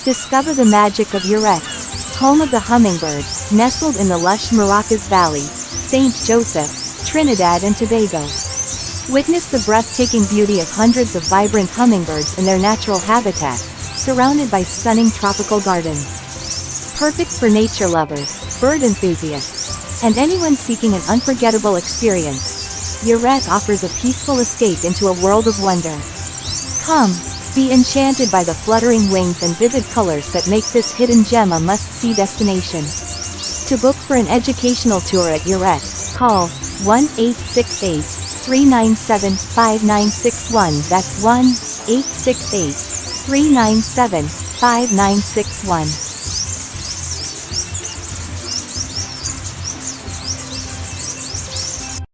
Discover the magic of Yerette, home of the hummingbird, nestled in the lush Maracas Valley, St. Joseph, Trinidad and Tobago. Witness the breathtaking beauty of hundreds of vibrant hummingbirds in their natural habitat, surrounded by stunning tropical gardens. Perfect for nature lovers, bird enthusiasts, and anyone seeking an unforgettable experience, Yerette offers a peaceful escape into a world of wonder. Come, be enchanted by the fluttering wings and vivid colors that make this hidden gem a must-see destination. To book for an educational tour at Yerette, call 1-868-397-5961. That's 1-868-397-5961.